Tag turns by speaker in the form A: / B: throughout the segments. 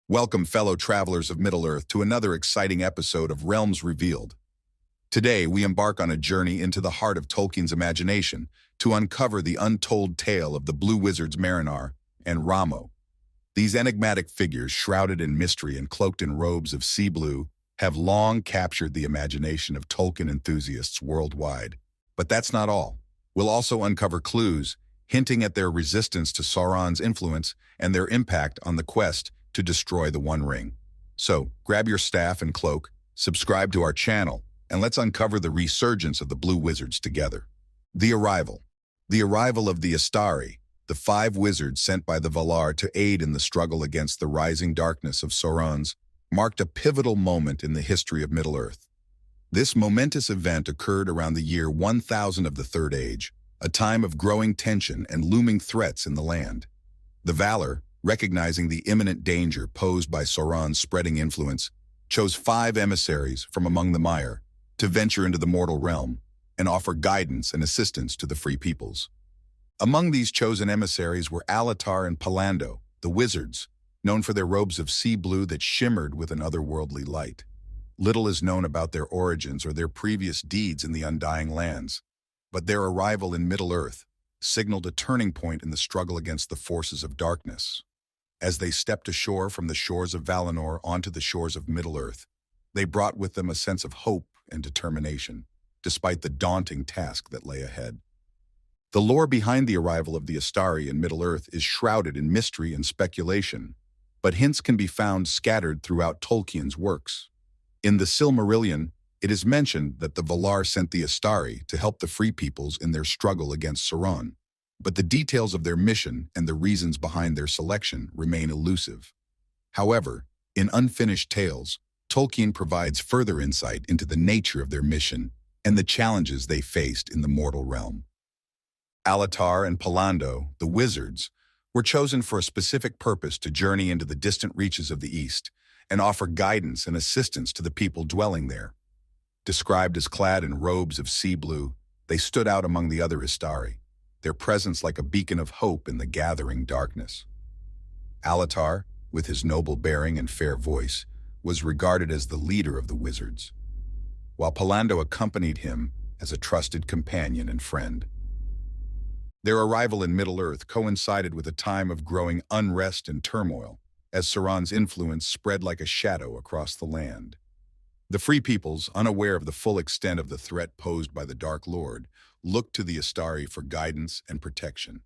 A: Welcome, fellow travelers of Middle-earth, to another exciting episode of Realms Revealed. Today, we embark on a journey into the heart of Tolkien's imagination to uncover the untold tale of the blue wizards Marinar and Ramo. These enigmatic figures, shrouded in mystery and cloaked in robes of sea blue, have long captured the imagination of Tolkien enthusiasts worldwide. But that's not all. We'll also uncover clues hinting at their resistance to Sauron's influence and their impact on the quest to destroy the One Ring. So, grab your staff and cloak, subscribe to our channel, and let's uncover the resurgence of the Blue Wizards together. The arrival. The arrival of the Istari, the 5 wizards sent by the Valar to aid in the struggle against the rising darkness of Sauron's, marked a pivotal moment in the history of Middle-earth. This momentous event occurred around the year 1000 of the Third Age, a time of growing tension and looming threats in the land. The Valar, recognizing the imminent danger posed by Sauron's spreading influence, chose 5 emissaries from among the Mire to venture into the mortal realm and offer guidance and assistance to the free peoples. Among these chosen emissaries were Alatar and Palando, the wizards, known for their robes of sea blue that shimmered with an otherworldly light. Little is known about their origins or their previous deeds in the Undying Lands, but their arrival in Middle-earth signaled a turning point in the struggle against the forces of darkness. As they stepped ashore from the shores of Valinor onto the shores of Middle-earth, they brought with them a sense of hope and determination, despite the daunting task that lay ahead. The lore behind the arrival of the Istari in Middle-earth is shrouded in mystery and speculation, but hints can be found scattered throughout Tolkien's works. In the Silmarillion, it is mentioned that the Valar sent the Istari to help the Free Peoples in their struggle against Sauron, but the details of their mission and the reasons behind their selection remain elusive. However, in Unfinished Tales, Tolkien provides further insight into the nature of their mission and the challenges they faced in the mortal realm. Alatar and Palando, the wizards, were chosen for a specific purpose to journey into the distant reaches of the East and offer guidance and assistance to the people dwelling there. Described as clad in robes of sea blue, they stood out among the other Istari, their presence like a beacon of hope in the gathering darkness. Alatar, with his noble bearing and fair voice, was regarded as the leader of the wizards, while Palando accompanied him as a trusted companion and friend. Their arrival in Middle-earth coincided with a time of growing unrest and turmoil, as Sauron's influence spread like a shadow across the land. The Free Peoples, unaware of the full extent of the threat posed by the Dark Lord, looked to the Istari for guidance and protection.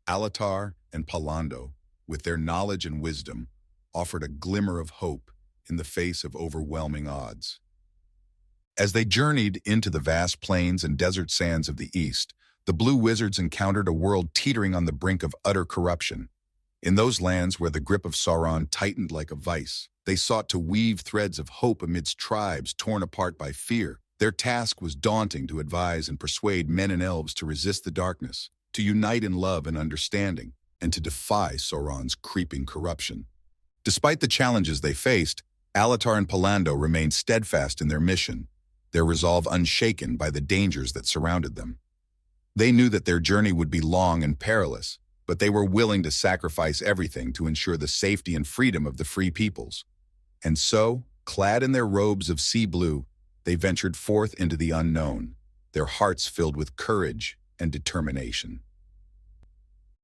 A: Alatar and Palando, with their knowledge and wisdom, offered a glimmer of hope in the face of overwhelming odds. As they journeyed into the vast plains and desert sands of the East, the Blue Wizards encountered a world teetering on the brink of utter corruption. In those lands where the grip of Sauron tightened like a vice, they sought to weave threads of hope amidst tribes torn apart by fear. Their task was daunting: to advise and persuade men and elves to resist the darkness, to unite in love and understanding, and to defy Sauron's creeping corruption. Despite the challenges they faced, Alatar and Palando remained steadfast in their mission, their resolve unshaken by the dangers that surrounded them. They knew that their journey would be long and perilous, but they were willing to sacrifice everything to ensure the safety and freedom of the Free Peoples. And so, clad in their robes of sea blue, they ventured forth into the unknown, their hearts filled with courage and determination.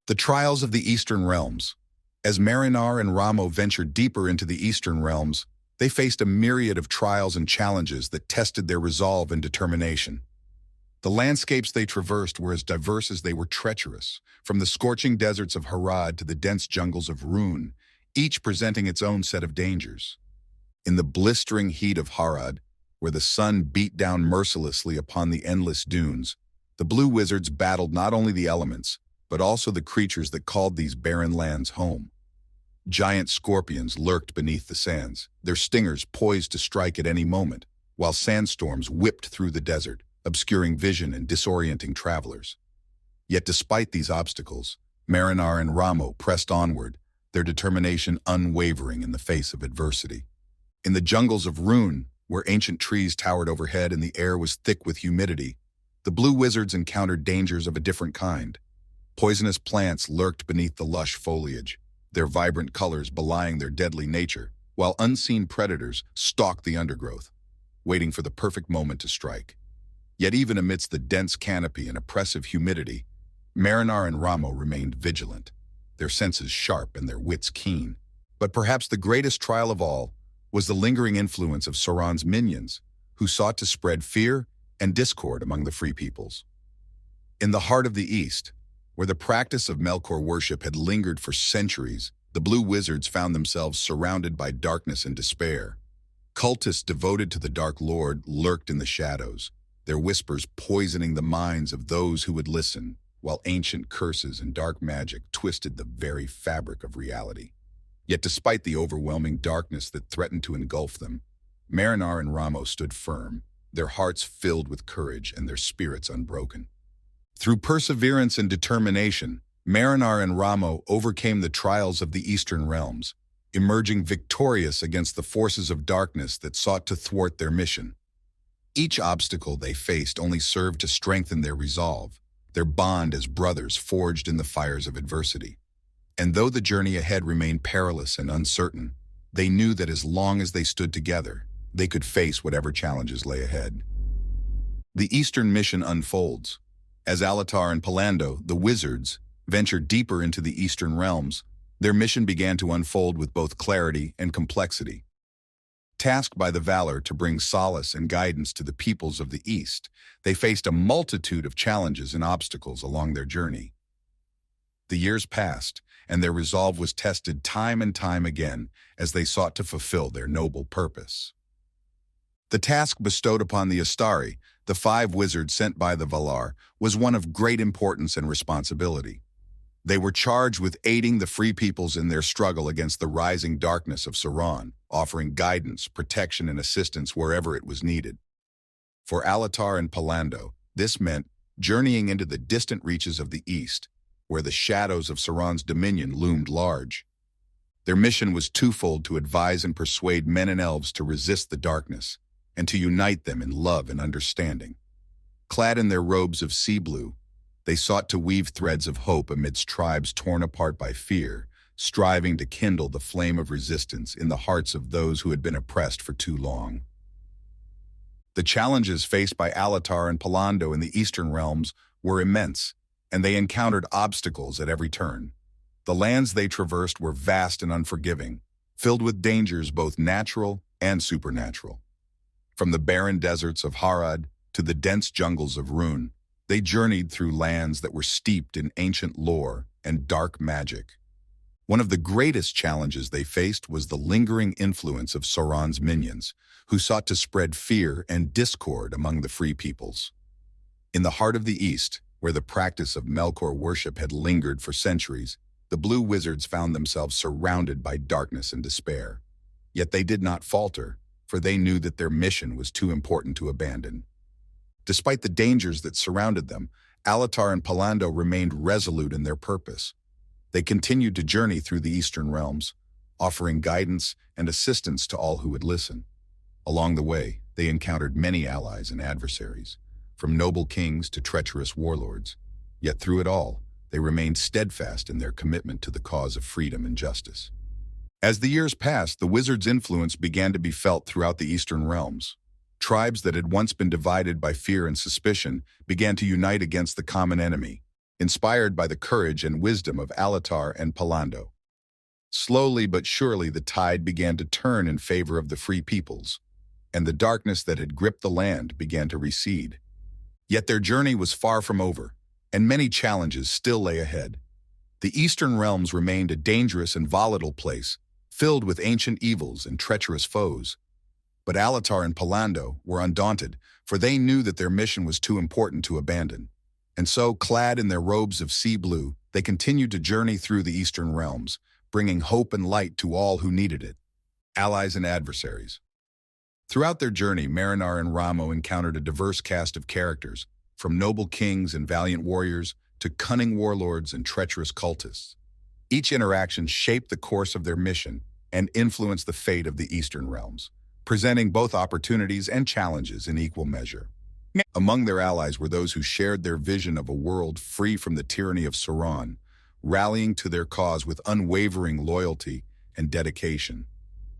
A: The trials of the Eastern Realms. As Marinar and Ramo ventured deeper into the Eastern Realms, they faced a myriad of trials and challenges that tested their resolve and determination. The landscapes they traversed were as diverse as they were treacherous, from the scorching deserts of Harad to the dense jungles of Rhûn, each presenting its own set of dangers. In the blistering heat of Harad, where the sun beat down mercilessly upon the endless dunes, the Blue Wizards battled not only the elements, but also the creatures that called these barren lands home. Giant scorpions lurked beneath the sands, their stingers poised to strike at any moment, while sandstorms whipped through the desert, obscuring vision and disorienting travelers. Yet despite these obstacles, Marinar and Ramo pressed onward, their determination unwavering in the face of adversity. In the jungles of Rhûn, where ancient trees towered overhead and the air was thick with humidity, the Blue Wizards encountered dangers of a different kind. Poisonous plants lurked beneath the lush foliage, their vibrant colors belying their deadly nature, while unseen predators stalked the undergrowth, waiting for the perfect moment to strike. Yet even amidst the dense canopy and oppressive humidity, Marinar and Ramo remained vigilant, their senses sharp and their wits keen. But perhaps the greatest trial of all was the lingering influence of Sauron's minions, who sought to spread fear and discord among the free peoples. In the heart of the East, where the practice of Melkor worship had lingered for centuries, the Blue Wizards found themselves surrounded by darkness and despair. Cultists devoted to the Dark Lord lurked in the shadows, their whispers poisoning the minds of those who would listen, while ancient curses and dark magic twisted the very fabric of reality. Yet despite the overwhelming darkness that threatened to engulf them, Marinar and Ramo stood firm, their hearts filled with courage and their spirits unbroken. Through perseverance and determination, Marinar and Ramo overcame the trials of the Eastern realms, emerging victorious against the forces of darkness that sought to thwart their mission. Each obstacle they faced only served to strengthen their resolve, their bond as brothers forged in the fires of adversity. And though the journey ahead remained perilous and uncertain, they knew that as long as they stood together, they could face whatever challenges lay ahead. The Eastern mission unfolds. As Alatar and Palando, the wizards, ventured deeper into the Eastern realms, their mission began to unfold with both clarity and complexity. Tasked by the Valor to bring solace and guidance to the peoples of the East, they faced a multitude of challenges and obstacles along their journey. The years passed, and their resolve was tested time and time again as they sought to fulfill their noble purpose. The task bestowed upon the Astari, the 5 wizards sent by the Valar, was one of great importance and responsibility. They were charged with aiding the free peoples in their struggle against the rising darkness of Sauron, offering guidance, protection, and assistance wherever it was needed. For Alatar and Palando, this meant journeying into the distant reaches of the East, where the shadows of Sauron's dominion loomed large. Their mission was twofold: to advise and persuade men and elves to resist the darkness, and to unite them in love and understanding. Clad in their robes of sea blue, they sought to weave threads of hope amidst tribes torn apart by fear, striving to kindle the flame of resistance in the hearts of those who had been oppressed for too long. The challenges faced by Alatar and Palando in the Eastern realms were immense, and they encountered obstacles at every turn. The lands they traversed were vast and unforgiving, filled with dangers both natural and supernatural. From the barren deserts of Harad to the dense jungles of Rhûn, they journeyed through lands that were steeped in ancient lore and dark magic. One of the greatest challenges they faced was the lingering influence of Sauron's minions, who sought to spread fear and discord among the free peoples. In the heart of the East, where the practice of Melkor worship had lingered for centuries, the Blue Wizards found themselves surrounded by darkness and despair. Yet they did not falter, for they knew that their mission was too important to abandon. Despite the dangers that surrounded them, Alatar and Palando remained resolute in their purpose. They continued to journey through the Eastern realms, offering guidance and assistance to all who would listen. Along the way, they encountered many allies and adversaries, from noble kings to treacherous warlords. Yet through it all, they remained steadfast in their commitment to the cause of freedom and justice. As the years passed, the wizards' influence began to be felt throughout the Eastern realms. Tribes that had once been divided by fear and suspicion began to unite against the common enemy, inspired by the courage and wisdom of Alatar and Palando. Slowly but surely, the tide began to turn in favor of the free peoples, and the darkness that had gripped the land began to recede. Yet their journey was far from over, and many challenges still lay ahead. The Eastern realms remained a dangerous and volatile place, filled with ancient evils and treacherous foes. But Alatar and Palando were undaunted, for they knew that their mission was too important to abandon. And so, clad in their robes of sea blue, they continued to journey through the Eastern realms, bringing hope and light to all who needed it, allies and adversaries. Throughout their journey, Marinar and Ramo encountered a diverse cast of characters, from noble kings and valiant warriors to cunning warlords and treacherous cultists. Each interaction shaped the course of their mission and influenced the fate of the Eastern realms, presenting both opportunities and challenges in equal measure. Among their allies were those who shared their vision of a world free from the tyranny of Sauron, rallying to their cause with unwavering loyalty and dedication.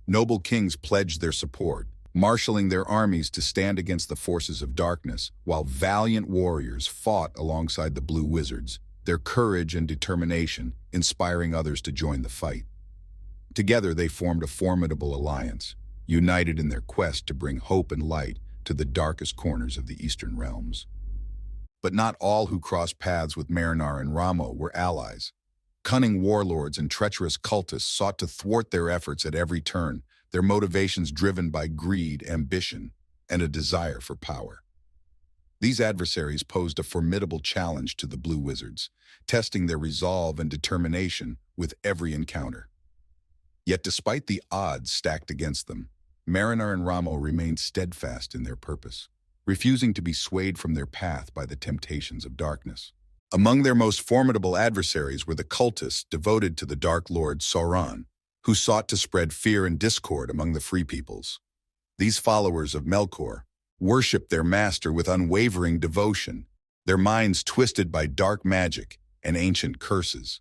A: Noble kings pledged their support, marshaling their armies to stand against the forces of darkness, while valiant warriors fought alongside the Blue Wizards, their courage and determination inspiring others to join the fight. Together they formed a formidable alliance, united in their quest to bring hope and light to the darkest corners of the Eastern realms. But not all who crossed paths with Marinar and Ramo were allies. Cunning warlords and treacherous cultists sought to thwart their efforts at every turn, their motivations driven by greed, ambition, and a desire for power. These adversaries posed a formidable challenge to the Blue Wizards, testing their resolve and determination with every encounter. Yet despite the odds stacked against them, Marinar and Ramo remained steadfast in their purpose, refusing to be swayed from their path by the temptations of darkness. Among their most formidable adversaries were the cultists devoted to the Dark Lord Sauron, who sought to spread fear and discord among the free peoples. These followers of Melkor worshipped their master with unwavering devotion, their minds twisted by dark magic and ancient curses.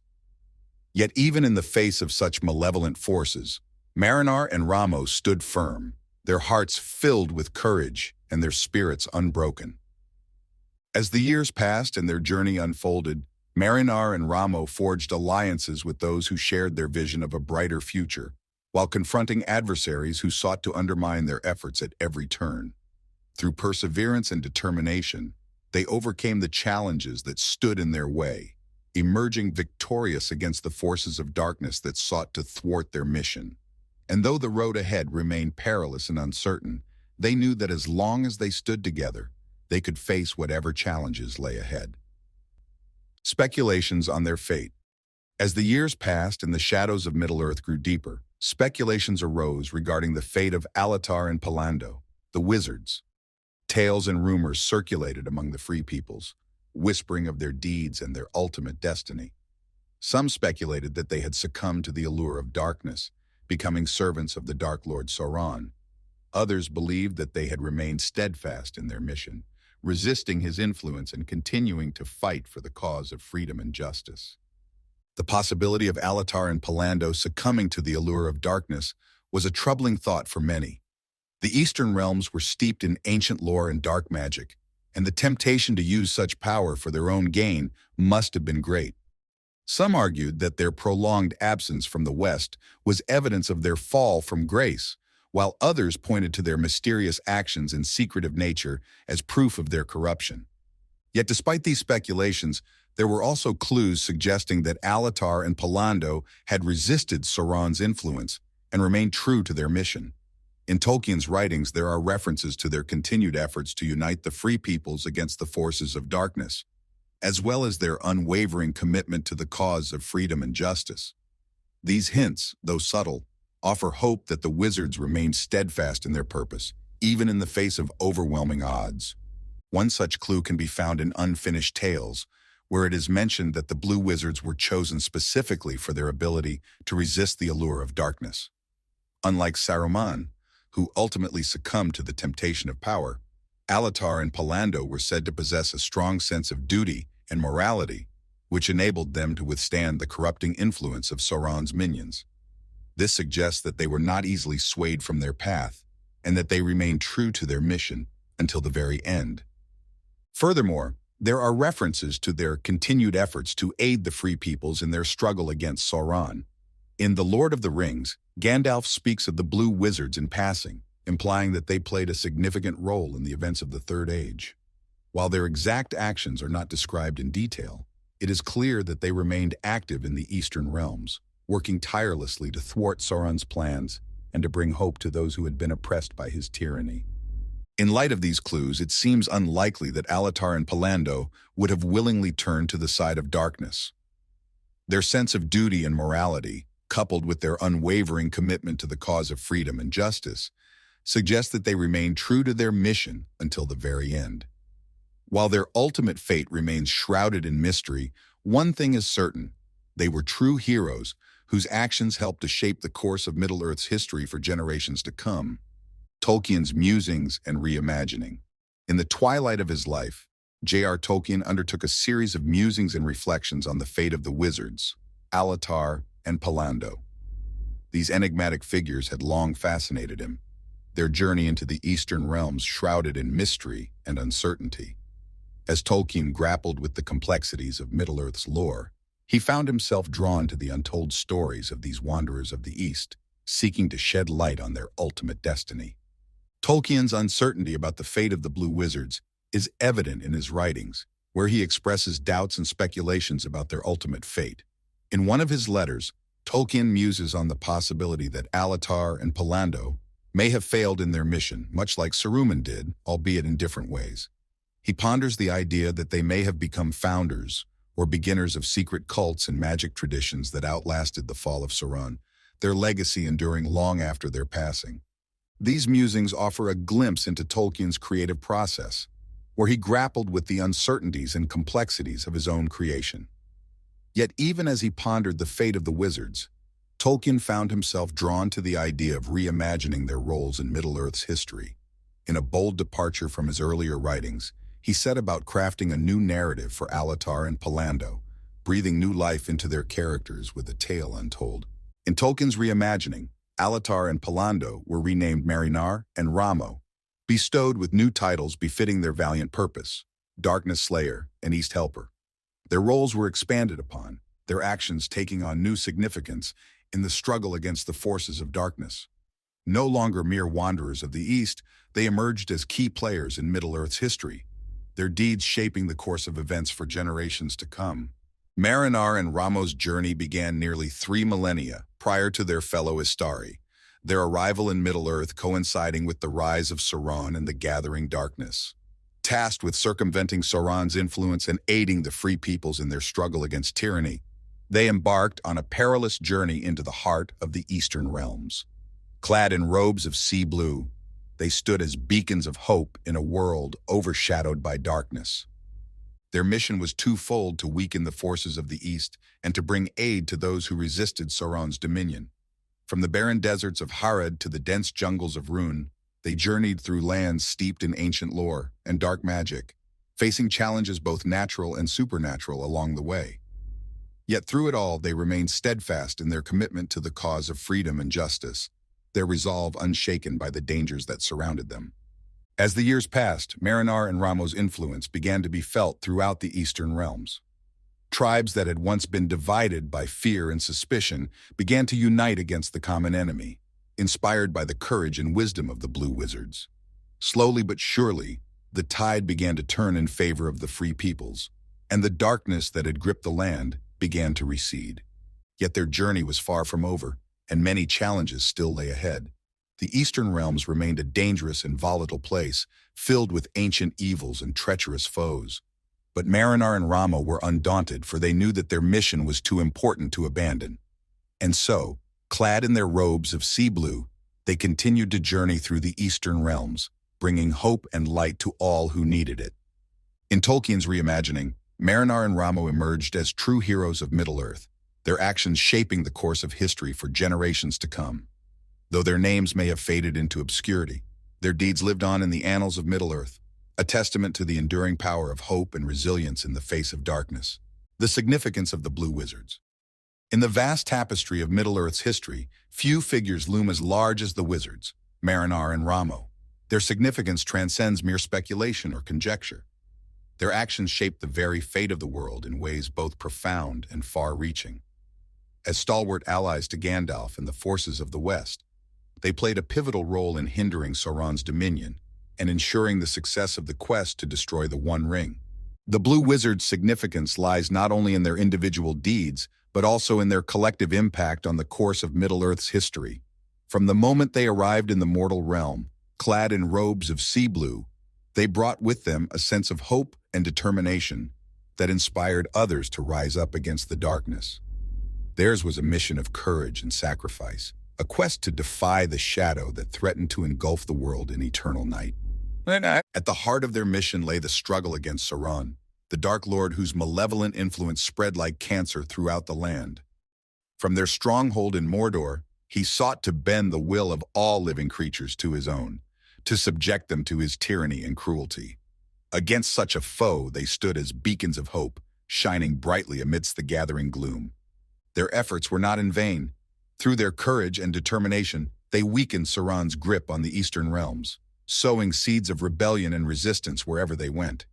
A: Yet even in the face of such malevolent forces, Marinar and Ramo stood firm, their hearts filled with courage and their spirits unbroken. As the years passed and their journey unfolded, Marinar and Ramo forged alliances with those who shared their vision of a brighter future, while confronting adversaries who sought to undermine their efforts at every turn. Through perseverance and determination, they overcame the challenges that stood in their way, emerging victorious against the forces of darkness that sought to thwart their mission. And though the road ahead remained perilous and uncertain, they knew that as long as they stood together, they could face whatever challenges lay ahead. Speculations on their fate. As the years passed and the shadows of Middle-earth grew deeper, speculations arose regarding the fate of Alatar and Palando, the wizards. Tales and rumors circulated among the free peoples, whispering of their deeds and their ultimate destiny. Some speculated that they had succumbed to the allure of darkness, becoming servants of the Dark Lord Sauron. Others believed that they had remained steadfast in their mission, resisting his influence and continuing to fight for the cause of freedom and justice. The possibility of Alatar and Palando succumbing to the allure of darkness was a troubling thought for many. The Eastern realms were steeped in ancient lore and dark magic, and the temptation to use such power for their own gain must have been great. Some argued that their prolonged absence from the West was evidence of their fall from grace, while others pointed to their mysterious actions and secretive nature as proof of their corruption. Yet despite these speculations, there were also clues suggesting that Alatar and Palando had resisted Sauron's influence and remained true to their mission. In Tolkien's writings, there are references to their continued efforts to unite the free peoples against the forces of darkness, as well as their unwavering commitment to the cause of freedom and justice. These hints, though subtle, offer hope that the wizards remain steadfast in their purpose, even in the face of overwhelming odds. One such clue can be found in Unfinished Tales, where it is mentioned that the Blue Wizards were chosen specifically for their ability to resist the allure of darkness. Unlike Saruman, who ultimately succumbed to the temptation of power, Alatar and Palando were said to possess a strong sense of duty and morality, which enabled them to withstand the corrupting influence of Sauron's minions. This suggests that they were not easily swayed from their path, and that they remained true to their mission until the very end. Furthermore, there are references to their continued efforts to aid the free peoples in their struggle against Sauron. In The Lord of the Rings, Gandalf speaks of the Blue Wizards in passing, implying that they played a significant role in the events of the Third Age. While their exact actions are not described in detail, it is clear that they remained active in the Eastern realms, working tirelessly to thwart Sauron's plans and to bring hope to those who had been oppressed by his tyranny. In light of these clues, it seems unlikely that Alatar and Palando would have willingly turned to the side of darkness. Their sense of duty and morality, coupled with their unwavering commitment to the cause of freedom and justice, suggests that they remained true to their mission until the very end. While their ultimate fate remains shrouded in mystery, one thing is certain: they were true heroes whose actions helped to shape the course of Middle-earth's history for generations to come. Tolkien's musings and reimagining. In the twilight of his life, J.R. Tolkien undertook a series of musings and reflections on the fate of the wizards, lotr and Palando. These enigmatic figures had long fascinated him, their journey into the eastern realms shrouded in mystery and uncertainty. As Tolkien grappled with the complexities of Middle-earth's lore, he found himself drawn to the untold stories of these wanderers of the East, seeking to shed light on their ultimate destiny. Tolkien's uncertainty about the fate of the Blue Wizards is evident in his writings, where he expresses doubts and speculations about their ultimate fate. In one of his letters, Tolkien muses on the possibility that lotr and Palando may have failed in their mission, much like Saruman did, albeit in different ways. He ponders the idea that they may have become founders or beginners of secret cults and magic traditions that outlasted the fall of Sauron, their legacy enduring long after their passing. These musings offer a glimpse into Tolkien's creative process, where he grappled with the uncertainties and complexities of his own creation. Yet even as he pondered the fate of the wizards, Tolkien found himself drawn to the idea of reimagining their roles in Middle-earth's history. In a bold departure from his earlier writings, he set about crafting a new narrative for lotr and Palando, breathing new life into their characters with a tale untold. In Tolkien's reimagining, lotr and Palando were renamed Marinar and Ramo, bestowed with new titles befitting their valiant purpose, Darkness Slayer and East Helper. Their roles were expanded upon, their actions taking on new significance in the struggle against the forces of darkness. No longer mere wanderers of the East, they emerged as key players in Middle-earth's history, their deeds shaping the course of events for generations to come. Marinar and Ramo's journey began nearly 3 millennia prior to their fellow Istari, their arrival in Middle-earth coinciding with the rise of Sauron and the gathering darkness. Tasked with circumventing Sauron's influence and aiding the free peoples in their struggle against tyranny, they embarked on a perilous journey into the heart of the Eastern realms. Clad in robes of sea blue, they stood as beacons of hope in a world overshadowed by darkness. Their mission was twofold: to weaken the forces of the East and to bring aid to those who resisted Sauron's dominion. From the barren deserts of Harad to the dense jungles of Rhûn, they journeyed through lands steeped in ancient lore and dark magic, facing challenges both natural and supernatural along the way. Yet through it all, they remained steadfast in their commitment to the cause of freedom and justice, their resolve unshaken by the dangers that surrounded them. As the years passed, Marinar and Ramo's influence began to be felt throughout the Eastern realms. Tribes that had once been divided by fear and suspicion began to unite against the common enemy, inspired by the courage and wisdom of the Blue Wizards. Slowly but surely, the tide began to turn in favor of the free peoples, and the darkness that had gripped the land began to recede. Yet their journey was far from over, and many challenges still lay ahead. The Eastern realms remained a dangerous and volatile place, filled with ancient evils and treacherous foes. But Marinar and Ramo were undaunted, for they knew that their mission was too important to abandon. And so, clad in their robes of sea blue, they continued to journey through the Eastern realms, bringing hope and light to all who needed it. In Tolkien's reimagining, Marinar and Ramo emerged as true heroes of Middle-earth, their actions shaping the course of history for generations to come. Though their names may have faded into obscurity, their deeds lived on in the annals of Middle-earth, a testament to the enduring power of hope and resilience in the face of darkness. The significance of the Blue Wizards. In the vast tapestry of Middle-earth's history, few figures loom as large as the wizards, Marinar and Ramo. Their significance transcends mere speculation or conjecture. Their actions shape the very fate of the world in ways both profound and far-reaching. As stalwart allies to Gandalf and the forces of the West, they played a pivotal role in hindering Sauron's dominion and ensuring the success of the quest to destroy the One Ring. The Blue Wizards' significance lies not only in their individual deeds, but also in their collective impact on the course of Middle-earth's history. From the moment they arrived in the mortal realm, clad in robes of sea blue, they brought with them a sense of hope and determination that inspired others to rise up against the darkness. Theirs was a mission of courage and sacrifice, a quest to defy the shadow that threatened to engulf the world in eternal night. At the heart of their mission lay the struggle against Sauron, the Dark Lord whose malevolent influence spread like cancer throughout the land. From their stronghold in Mordor, he sought to bend the will of all living creatures to his own, to subject them to his tyranny and cruelty. Against such a foe, they stood as beacons of hope, shining brightly amidst the gathering gloom. Their efforts were not in vain. Through their courage and determination, they weakened Sauron's grip on the Eastern realms, sowing seeds of rebellion and resistance wherever they went.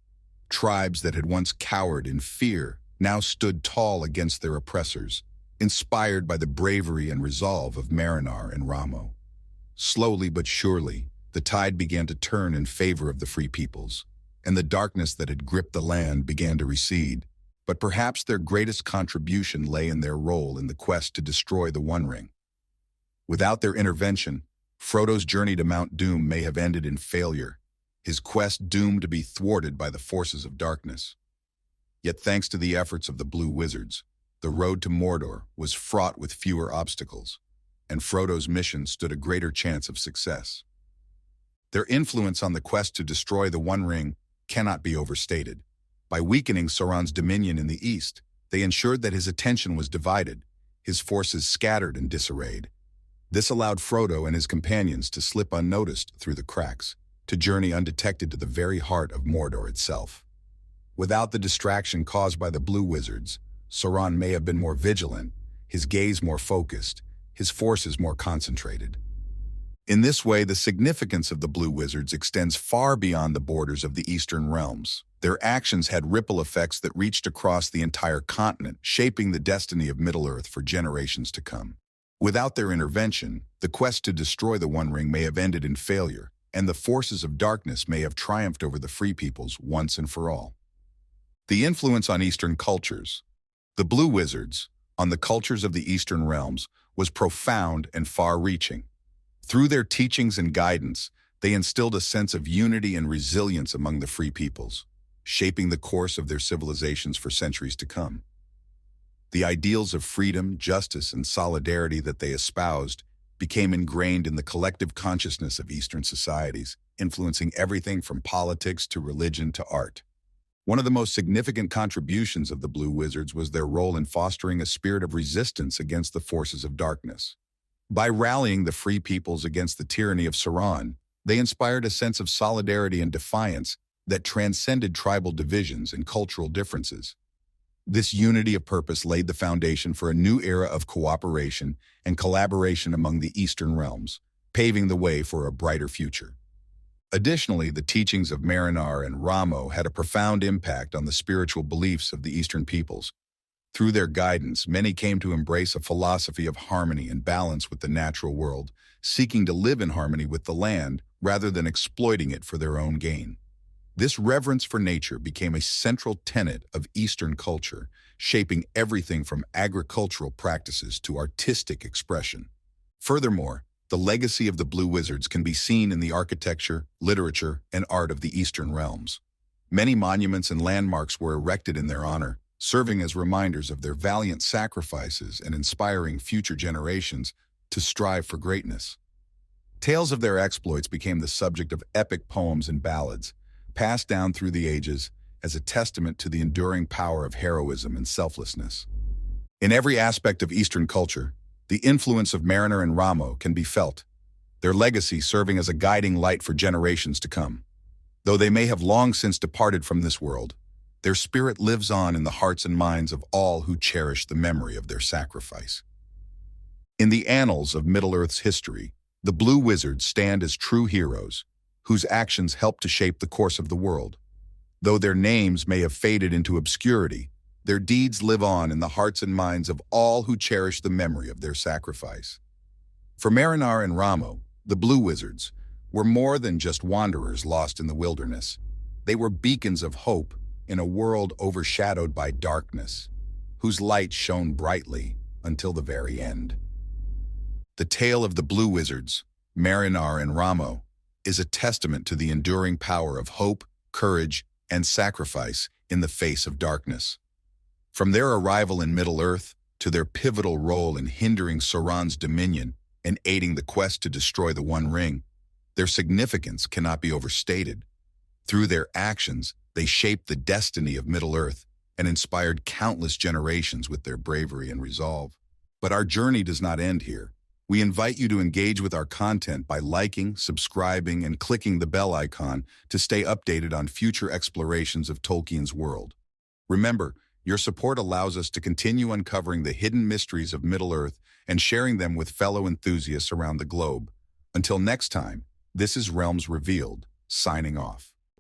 A: Tribes that had once cowered in fear now stood tall against their oppressors, inspired by the bravery and resolve of Marinar and Ramo. Slowly but surely, the tide began to turn in favor of the free peoples, and the darkness that had gripped the land began to recede. But perhaps their greatest contribution lay in their role in the quest to destroy the One Ring. Without their intervention, Frodo's journey to Mount Doom may have ended in failure, his quest doomed to be thwarted by the forces of darkness. Yet thanks to the efforts of the Blue Wizards, the road to Mordor was fraught with fewer obstacles, and Frodo's mission stood a greater chance of success. Their influence on the quest to destroy the One Ring cannot be overstated. By weakening Sauron's dominion in the east, they ensured that his attention was divided, his forces scattered and disarrayed. This allowed Frodo and his companions to slip unnoticed through the cracks, to journey undetected to the very heart of Mordor itself. Without the distraction caused by the Blue Wizards, Sauron may have been more vigilant, his gaze more focused, his forces more concentrated. In this way, the significance of the Blue Wizards extends far beyond the borders of the Eastern realms. Their actions had ripple effects that reached across the entire continent, shaping the destiny of Middle-earth for generations to come. Without their intervention, the quest to destroy the One Ring may have ended in failure, and the forces of darkness may have triumphed over the free peoples once and for all. The influence on Eastern cultures. The Blue Wizards, on the cultures of the Eastern realms, was profound and far-reaching. Through their teachings and guidance, they instilled a sense of unity and resilience among the free peoples, shaping the course of their civilizations for centuries to come. The ideals of freedom, justice, and solidarity that they espoused became ingrained in the collective consciousness of Eastern societies, influencing everything from politics to religion to art. One of the most significant contributions of the Blue Wizards was their role in fostering a spirit of resistance against the forces of darkness. By rallying the free peoples against the tyranny of Sauron, they inspired a sense of solidarity and defiance that transcended tribal divisions and cultural differences. This unity of purpose laid the foundation for a new era of cooperation and collaboration among the Eastern realms, paving the way for a brighter future. Additionally, the teachings of Marinar and Ramo had a profound impact on the spiritual beliefs of the Eastern peoples. Through their guidance, many came to embrace a philosophy of harmony and balance with the natural world, seeking to live in harmony with the land rather than exploiting it for their own gain. This reverence for nature became a central tenet of Eastern culture, shaping everything from agricultural practices to artistic expression. Furthermore, the legacy of the Blue Wizards can be seen in the architecture, literature, and art of the Eastern realms. Many monuments and landmarks were erected in their honor, serving as reminders of their valiant sacrifices and inspiring future generations to strive for greatness. Tales of their exploits became the subject of epic poems and ballads, passed down through the ages as a testament to the enduring power of heroism and selflessness. In every aspect of Eastern culture, the influence of Marinar and Ramo can be felt, their legacy serving as a guiding light for generations to come. Though they may have long since departed from this world, their spirit lives on in the hearts and minds of all who cherish the memory of their sacrifice. In the annals of Middle-earth's history, the Blue Wizards stand as true heroes, whose actions helped to shape the course of the world. Though their names may have faded into obscurity, their deeds live on in the hearts and minds of all who cherish the memory of their sacrifice. For Marinar and Ramo, the Blue Wizards were more than just wanderers lost in the wilderness. They were beacons of hope in a world overshadowed by darkness, whose light shone brightly until the very end. The tale of the Blue Wizards, Marinar and Ramo, is a testament to the enduring power of hope, courage, and sacrifice in the face of darkness. From their arrival in Middle-earth to their pivotal role in hindering Sauron's dominion and aiding the quest to destroy the One Ring, their significance cannot be overstated. Through their actions, they shaped the destiny of Middle-earth and inspired countless generations with their bravery and resolve. But our journey does not end here. We invite you to engage with our content by liking, subscribing, and clicking the bell icon to stay updated on future explorations of Tolkien's world. Remember, your support allows us to continue uncovering the hidden mysteries of Middle-earth and sharing them with fellow enthusiasts around the globe. Until next time, this is Realms Revealed, signing off.